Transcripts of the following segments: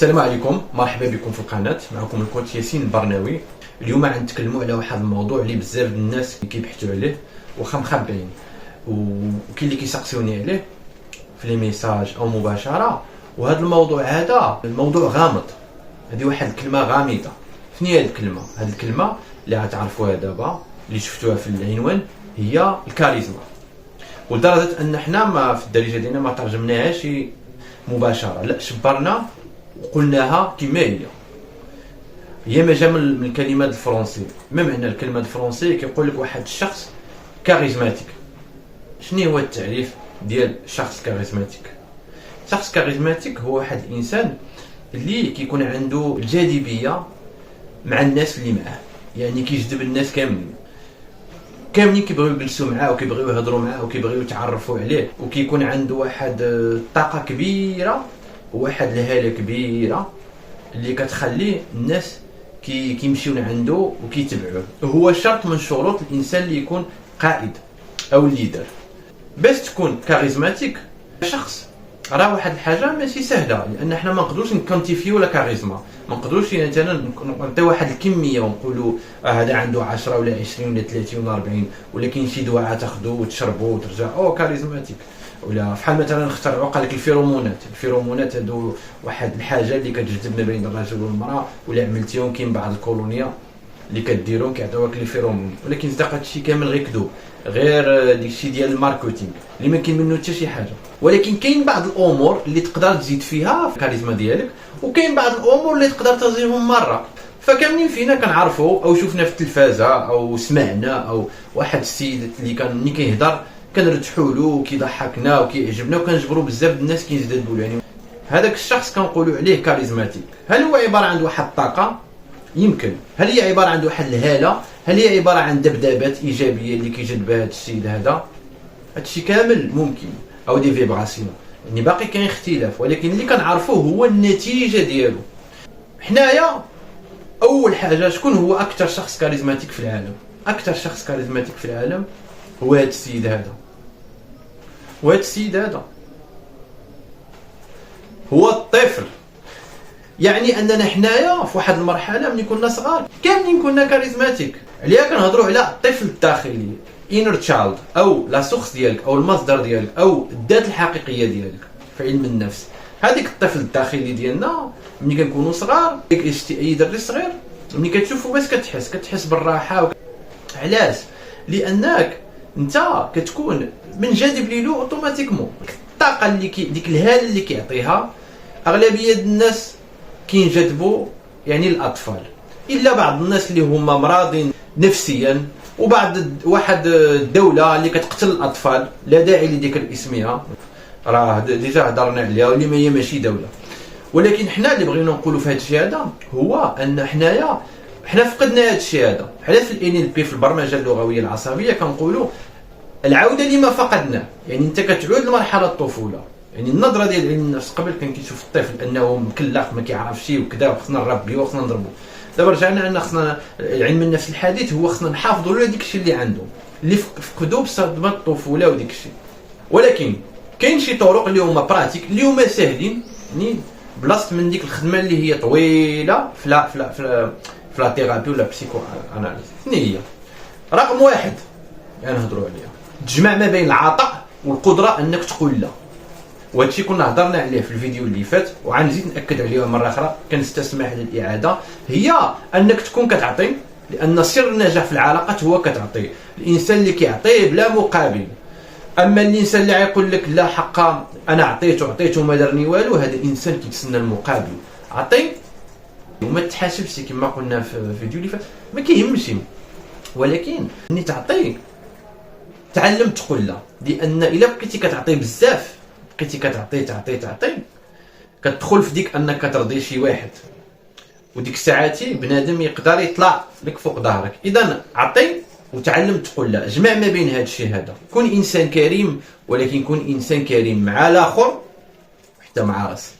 السلام عليكم، مرحبا بكم في القناه. معكم الكوتش ياسين البرناوي. اليوم غنتكلموا على واحد الموضوع اللي بزاف د الناس كيبحثوا عليه واخا مخبعين، وكاين اللي كيسقسيوني عليه في لي ميساج او مباشره. وهذا الموضوع هذا الموضوع غامض، هذه واحد الكلمه غامضه. شنو هي الكلمه؟ هذه الكلمه اللي غتعرفوها دابا اللي شفتوها في العنوان هي الكاريزما. ولدرجه ان حنا ما في الدارجه ديالنا ما ترجمناهاش مباشره، لا شبرنا وقلناها كما هي ما جا من الكلمات الفرنسيه. ما معنى الكلمه الفرنسيه؟ كيقول لك واحد الشخص كاريزماتيك. شنو هو التعريف ديال شخص كاريزماتيك؟ شخص كاريزماتيك هو واحد الانسان اللي كيكون عنده الجاذبيه مع الناس اللي معاه، يعني كيجذب الناس كاملين كيبغيو يجلسوا معاه وكيبغيو يهضروا معاه وكيبغيو يتعرفوا عليه، وكيكون عنده واحد الطاقه كبيره وواحد الهاله كبيره اللي كتخلي الناس كيمشيو عنده وكيتبعوه. هو شرط من شروط الانسان اللي يكون قائد او ليدر. باش تكون كاريزماتيك شخص، راه واحد الحاجه ماشي سهله، لان حنا ما نقدروش نكونتيفيو لا كاريزما. ما نقدروش مثلا نعطيو واحد الكميه ونقولوا هذا عنده 10 ولا 20 ولا 30 ولا 40، ولكن شي دواء تاخذوا وتشربوا وترجع كاريزماتيك. ولا فحال مثلا اخترعوا قال لك الفيرومونات هادو واحد الحاجه اللي كتجذب ما بين الرجل والمراه، ولا عملتيهم كاين بعض الكولونيا اللي كديرهم كيعطيوك لي فيرومون، ولكن صدق هادشي كامل غير كذوب، غير داكشي ديال الماركتينغ اللي ما كاين منه حتى شي حاجه. ولكن كاين بعض الامور اللي تقدر تزيد فيها في الكاريزما ديالك، وكاين بعض الامور اللي تقدر تزيدهم مره. فكاملين فينا كنعرفوا او شفنا في التلفازه او سمعنا او واحد السيد اللي كان ملي كيهضر كنرتحوا له وكيضحكنا وكيعجبنا وكنجبروا بزاف الناس كينجذبوا له. يعني هذاك الشخص كنقولوا عليه كاريزماتيك. هل هو عباره عن واحد الطاقه؟ يمكن. هل هي عباره عن واحد الهاله؟ هل هي عباره عن ذبذبات ايجابيه اللي كيجذب هذا السيد هذا؟ هادشي كامل ممكن، او دي فيبراسيون، يعني باقي كاين اختلاف، ولكن اللي كنعرفوه هو النتيجه ديالو. حنايا اول حاجه، شكون هو اكثر شخص كاريزماتيك في العالم؟ اكثر شخص كاريزماتيك في العالم هو هذا السيد هذا. وهذا السيد هذا هو الطفل. يعني اننا حنايا في واحد المرحله ملي كنا صغار كاملين كنا كاريزماتيك. عليا كنهضروا على الطفل الداخلي، inner child، او لا سورس ديالك او المصدر ديالك او الذات الحقيقيه ديالك في علم النفس. هذيك الطفل الداخلي ديالنا ملي كنكونوا صغار، شتي اي دري صغير ملي كتشوفو بس كتحس بالراحه علاش؟ لانك انت كتكون منجذب ليلو اوتوماتيكمون. الطاقه اللي ديك الهاله اللي كيعطيها اغلبيه الناس كينجذبوا، يعني الاطفال، الا بعض الناس اللي هما مرضين نفسيا، وبعض واحد الدوله اللي كتقتل الاطفال، لا داعي لذكر اسمها، راه ديجا هضرنا عليها، واللي هي ماشي دوله. ولكن حنا اللي بغينا نقولوا في هذا الشيء هذا هو ان حنا فقدنا هذا الشيء هذا. حنا في NLP في البرمجه اللغويه العصبيه كنقولوا العوده لما فقدناه. يعني انت كتعود لمرحله الطفوله. يعني النظره ديال علم النفس قبل كان كيشوف الطفل انه مكلخ ما كيعرفش شي وكذا، وخصنا نربيه وخصنا نضربو. دابا رجعنا ان خصنا علم النفس الحديث هو خصنا نحافظوا له داك الشيء اللي عنده، اللي فقدوه بصدمه الطفوله وديك الشيء. ولكن كاين شي طرق اللي هما براتيك اللي هما ساهلين، يعني بلاصه من ديك الخدمه اللي هي طويله في لا ثيرابي ولا بسيكو اناليز. شنو هي؟ رقم واحد يعني نهضروا عليها، تجمع ما بين العطاء والقدره انك تقول لا. وهادشي كنا هضرنا عليه في الفيديو اللي فات، وغنزيد ناكد عليه مره اخرى، كنستسمح للاعاده. هي انك تكون كتعطي، لان سر النجاح في العلاقات هو كتعطي. الانسان اللي كيعطي بلا مقابل. اما الانسان اللي غيقول لك لا حقا انا عطيت وما دارني والو، هذا الانسان كيتسنى المقابل. عطي وما تحاسبش كما قلنا في الفيديو اللي فات، ما كيهمش. ولكن ملي تعطي تعلم تقول لا، لان الا بقيتي كتعطي بزاف، بقيتي كتعطي كتدخل في ديك انك كترضي شي واحد، وديك الساعاتي بنادم يقدر يطلع لك فوق ظهرك. اذا عطي وتعلم تقول لا. جمع ما بين هذا الشيء هذا، كون انسان كريم، ولكن كون انسان كريم مع الاخر حتى مع راسك.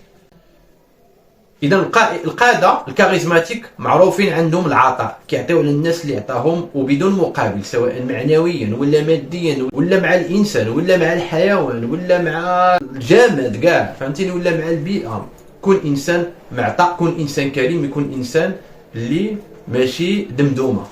اذا القاده الكاريزماتيك معروفين عندهم العطاء، كيعطيو للناس اللي عطاهم وبدون مقابل، سواء معنويا ولا ماديا ولا مع الانسان ولا مع الحيوان ولا مع الجماد كاع، فهمتيني، ولا مع البيئه. كون انسان معطاء، كون انسان كريم، يكون انسان اللي ماشي دمدومه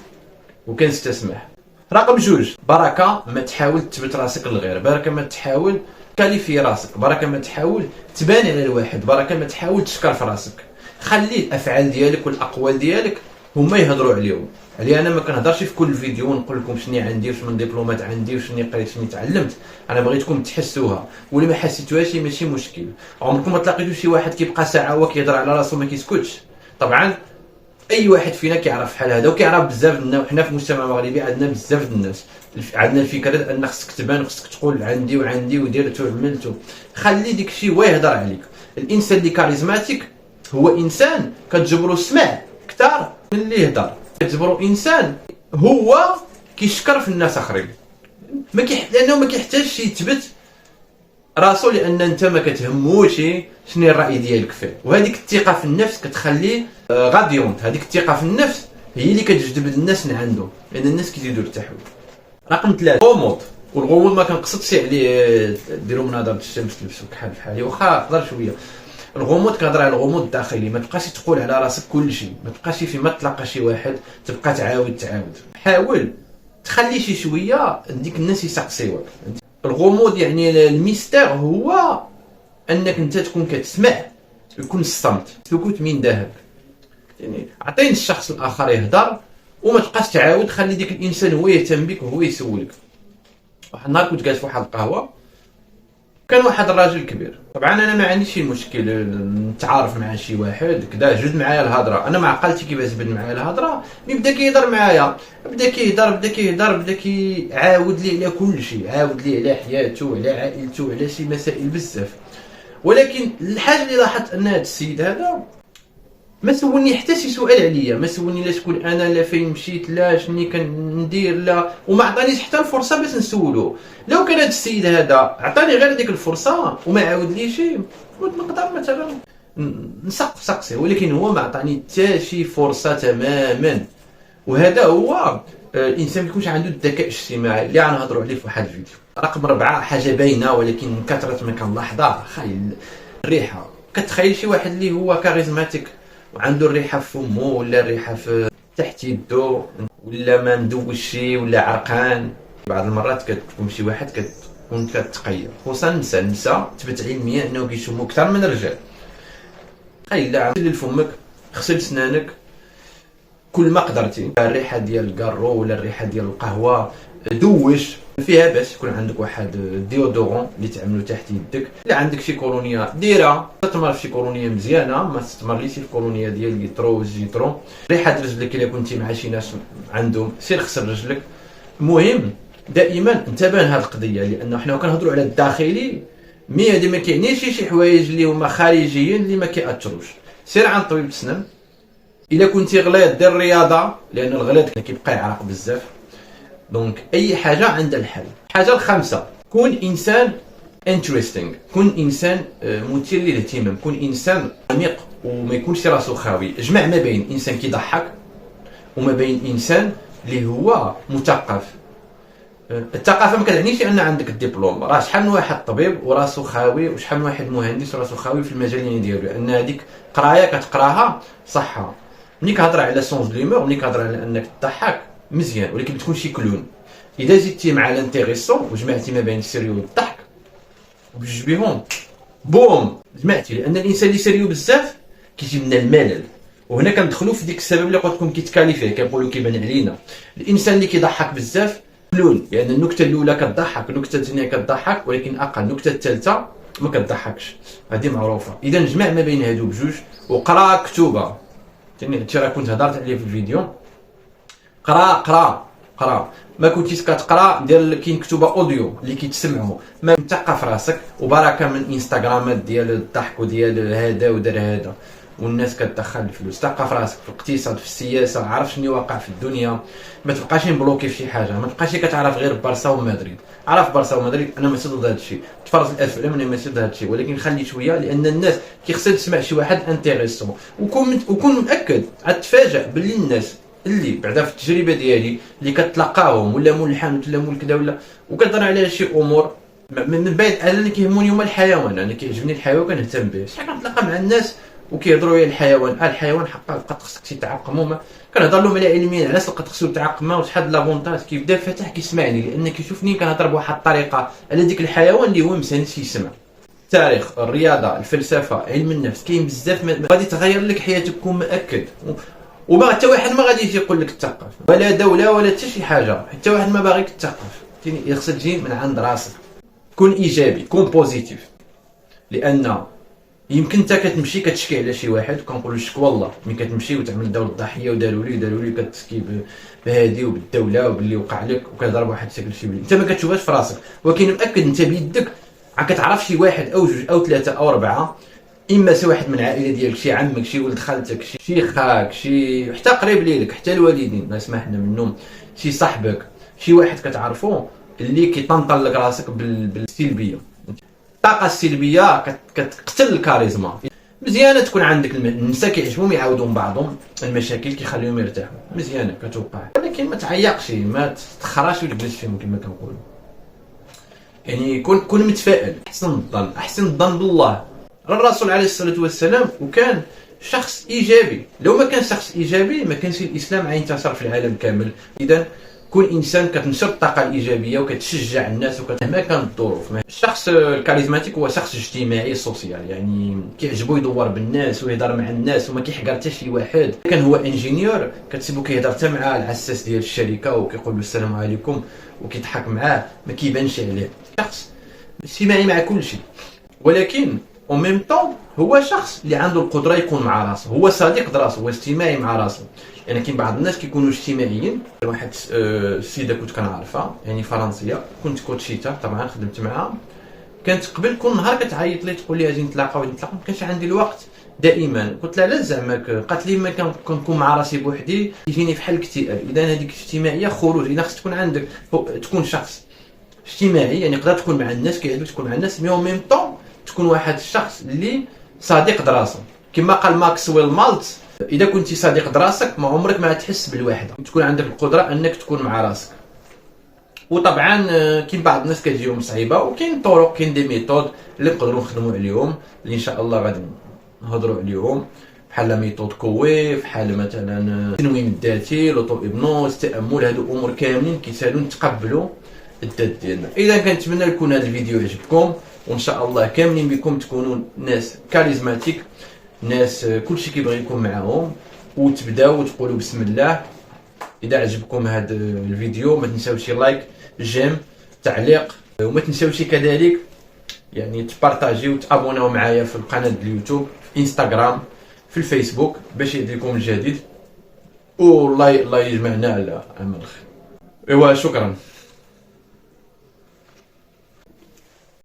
وكنستسمح. رقم جوج، بركه ما تحاول تثبت راسك للغير، بركه ما تحاول كاليفي راسك، بركه ما تحاول تبان على الواحد، بركه ما تحاول تشكر في راسك. خلي الافعال ديالك والاقوال ديالك هما يهضروا عليهم. انا ما كنهضرش في كل فيديو ونقول لكم شنو عندي وشنو من دبلومات عندي وشنو قريت شنو تعلمت، انا بغيتكم تحسوها، واللي ما حسيتوهاش ماشي مشكل. عمركم ما تلاقيتوا شي واحد كيبقى ساعه هو كيهضر على راسو ما كيسكتش. طبعا اي واحد فينا كيعرف بحال هذا، وكيعرف بزاف الناس، وحنا في المجتمع المغربي عندنا بزاف الناس عندنا الفكره ان خصك تبان، خصك تقول عندي وعندي ودرت وعملت. خلي ديك الشيء هو يهضر عليك. الانسان اللي كاريزماتيك هو انسان كتجبرو السمع كثار من اللي يهضر، كتجبرو انسان هو كيشكر في الناس اخرين، لانه ما كيحتاجش يثبت راسو، لان انت ما كتهموش شنو الراي ديالك فيه. وهذيك الثقه في النفس كتخليه غاديونت. هذيك الثقه في النفس هي اللي كتجذب الناس لعنده، لان الناس كيزيدوا يرتاحوا. رقم 3، الغموض. والغموض ما كنقصدش عليه ديروا مناظره الشمس تلبسوا كحل بحالي، واخا نقدر شويه. الغموض كنهضر على الغموض الداخلي، ما تبقاش تقول على راسك كل شيء، ما تبقاش فيما تلقى شي واحد تبقى تعاود. حاول تخلي شي شويه ديك الناس يسقسيوك. الغموض يعني الميستير هو انك انت تكون كتسمع، يكون الصمت سكوت من ذهب. يعني عطيني الشخص الاخر يهضر وما تبقاش تعاود، خلي ديك الانسان هو يهتم بك وهو يسولك. واحد النهار كنت جالس في واحد القهوه، كان واحد الراجل كبير. طبعا انا ما عنديش شي مشكل نتعارف مع شي واحد كذا، جبد معايا الهضره، انا ما عقلتي كيفاش جبد معايا الهضره. بدا كيهضر معايا، بدا كيهضر بدا كيعاود لي على كل شيء، عاود لي على حياته، على عائلته، على شي مسائل بزاف. ولكن الحاجه اللي لاحظت ان هذا السيد هذا ما سولني حتى شي سؤال عليا، ما سولني لا شكون انا، لا فين مشيت، لا شني كندير، لا، وما عطانيش حتى الفرصه باش نسولو. لو كان هذا السيد هذا عطاني غير ديك الفرصه وما عاود لي شي، كنت نقدر مثلا نسقسي، ولكن هو ما عطاني حتى شي فرصه تماما. وهذا هو الانسان ما يكونش عنده الذكاء الاجتماعي اللي غنهضروا عليه في واحد الفيديو. رقم 4، حاجه باينه ولكن من كثره ما كنلاحظها، الريحه. كتخيل شي واحد اللي هو كاريزماتيك وعنده الريحه في فمه، ولا الريحه في تحت يدو، ولا ما مدوشي، ولا عرقان. بعض المرات كتكون شي واحد كتكون كتقير، خصوصا النساء تثبت علميا انه كيشموا اكثر من الرجال. خيل غسل فمك، غسل سنانك كل ما قدرتي. الريحه ديال الكارو ولا الريحه ديال القهوه دوش فيها، باش يكون عندك واحد ديودورون اللي تعملو تحت يدك. الا عندك شي كولونيا ديرها، تتمر في شي كولونيا مزيانه، ما تتمرليش في كولونيا ديال ليترو وزيترون. ريحه رجلك الا كنتي مع شي ناس عندهم، سير غسل رجلك. المهم دائما انتبه لهذه القضيه، لانه حنا كنهضروا على الداخلي، مي هذه ما كاينينش شي حوايج اللي هما خارجيين اللي ما كيأثروش. سير عند طبيب السنان. الا كنتي غليظ دير الرياضه، لان الغليظ كيبقى يعرق بزاف. دونك اي حاجه عندها الحل. الحاجه الخامسه، كون انسان انتريستينغ، كون انسان مثير للاهتمام، كون انسان عميق وما يكونش راسو خاوي. اجمع ما بين انسان كيضحك وما بين انسان اللي هو مثقف. الثقافه ما كتعنيش ان عندك الدبلوم، راه شحال من واحد طبيب وراسو خاوي، وشحال من واحد مهندس وراسو خاوي في المجال اللي ديالو، لان هذيك قرايه كتقراها صحه. ملي كهضر على سونس دو ليمور، ملي كهضر على انك تضحك مزيان، ولكن ما تكونش كلون. اذا زدتي مع الانتيريسون وجمعتي ما بين السيريو والضحك وبجوج بيهم بوم جمعتي، لان الانسان اللي سيريو بزاف كيجي من الملل. وهنا كندخلوا في ديك السبب اللي قلت لكم كيتكاليفيه، كنقولوا كيبان علينا الانسان اللي كيضحك بزاف كلون، لان النكته الاولى كتضحك، النكته الثانيه كتضحك، ولكن اقل النكته الثالثه ما كتضحكش، هذه معروفه. اذا نجمع ما بين هادو بجوج، وقرا كتوبه. هادشي راه كنت هضرت عليه في الفيديو. قرا ما كنتيش كتقرا، دير كاين كتوبه اوديو اللي كيتسمعوا، ما مثقف راسك. وبركه من انستغرامات ديال الضحك وديال هذا ودار هذا، والناس كتدخل الفلوس. ثقف راسك في الاقتصاد، في السياسه، عرف شنو واقع في الدنيا. ما تبقاش مبلوكي في شي حاجه، ما تبقاش كتعرف غير بارسا ومدريد. عرف بارسا ومدريد، انا ماشي ضد هذا الشيء، تفرج الافلام انا ماشي ضد هذا الشيء، ولكن خلي شويه، لان الناس كيخصها تسمع شي واحد انتريسون. وكون متاكد غتفاجئ باللي الناس اللي بعدا في التجربه ديالي اللي كتلاقاهم، ولا مول الحانوت ولا مول كذا، ولا وكتهضر على شي امور من بعد انا اللي كيهموني هما الحيوان، انا كيعجبني الحيوان كنهتم به. شحال كنتلاقى مع الناس وكيهضروا على الحيوان، الحيوان حقا لقات خصك تعقمو، كنهضر لهم على علميا علاش لقات خصو تعقمه وشحال لافونتاج. كيبدا فتح كيسمعني لان كيشوفني كنهضر بواحد الطريقه على ديك الحيوان اللي هو مساندش يسمع. التاريخ، الرياضه، الفلسفه، علم النفس، كاين بزاف غادي تغير لك حياتك، كون مأكد. وما حتى واحد ما غاديش يقول لك تثقف، ولا دوله ولا حتى شي حاجه، حتى واحد ما باغيك تثقف. خصك تجي من عند راسك، كون ايجابي، كون بوزيتيف. لان يمكن انت كتمشي كتشكي على شي واحد، كنقول لك والله ملي كتمشي وتعمل دور الضحيه وداروا لي كتسكي بهادي وبالدوله وباللي وقع لك وكضرب واحد الشكل شي بلي انت ما كتشوفهاش في راسك، ولكن مأكد انت بيدك كتعرف شي واحد او جوج او ثلاثه او اربعه، اما شي واحد من العائله ديالك، شي عمك، شي ولد خالتك، شي خاك، شي حتى قريب ليك، حتى الوالدين ما سمحنا منهم، شي صاحبك، شي واحد كتعرفو اللي كيطنطن لك راسك بالسلبيه. الطاقه السلبيه كتقتل الكاريزما. مزيانه تكون عندك النساء كيعجبهم يعاودوا من بعضهم، المشاكل كيخليهم يرتاحوا، مزيانه كتوقع، ولكن ما تعيقش، ما تخراش وتجلس فيهم كما كنقولوا. يعني كون متفائل، احسن الظن بالله. الرسول عليه الصلاه والسلام وكان شخص ايجابي، لو ما كان شخص ايجابي ما كانش الاسلام غينتشر في العالم كامل. اذا كون انسان كتنشر الطاقه الايجابيه وكتشجع الناس مهما كانت الظروف. الشخص الكاريزماتيك هو شخص اجتماعي سوسيال، يعني كيعجبو يدور بالناس ويهضر مع الناس وما كيحقر حتى شي واحد. كان هو انجينيور كتسيبو كيهضر حتى مع العساس ديال الشركه وكيقول له السلام عليكم وكيضحك معاه، ما كيبانش عليه. شخص اجتماعي مع كل شيء، ولكن او ميم طون هو شخص اللي عنده القدره يكون مع راسه، هو صديق دراسه، هو اجتماعي مع راسه. يعني كاين بعض الناس كيكونوا اجتماعيين. واحد السيده كنت كنعرفها، يعني فرنسيه، كنت كوتشيتا طبعا خدمت معها. كانت قبل كل نهار كتعيط لي تقول لي اجي نتلاقاو، ما كانش عندي الوقت دائما. قلت لها لا زعما، قالت لي ما كنكون مع راسي بوحدي يجيني فحال الاكتئاب. اذا هذيك الاجتماعيه خروج، اذا خصك تكون عندك تكون شخص اجتماعي، يعني تقدر تكون مع الناس، كيعجبك تكون مع الناس، مي او ميم طون تكون واحد الشخص اللي صديق دراسه. كما قال ماكسويل مالت، اذا كنتي صديق دراسك ما عمرك ما تحس بالوحده، تكون عندك القدره انك تكون مع راسك. وطبعا كاين بعض الناس كتجيهم صعيبه، وكاين طرق، كاين دي ميثود اللي نقدروا نخدموا عليهم، اللي ان شاء الله غادي نهضروا عليهم، بحال ميثود كوي، بحال مثلا التنويم الذاتي، لوطو ابنوز، التامل. هادو امور كاملين كيساعدوا نتقبلوا الذات ديالنا. اذا كنتمنى يكون هذا الفيديو عجبكم، وان شاء الله كاملين بكم تكونوا ناس كاريزماتيك، ناس كلشي كيبغي يكون معاهم، وتبداو وتقولوا بسم الله. اذا عجبكم هذا الفيديو ما تنساوش لايك، جيم، تعليق، وما تنساوش كذلك يعني تبارطاجيو وتابوناو معايا في القناه اليوتيوب، في انستغرام، في الفيسبوك، باش يجيكم الجديد. والله يجمعنا على عمل الخير. ايوا شكرا.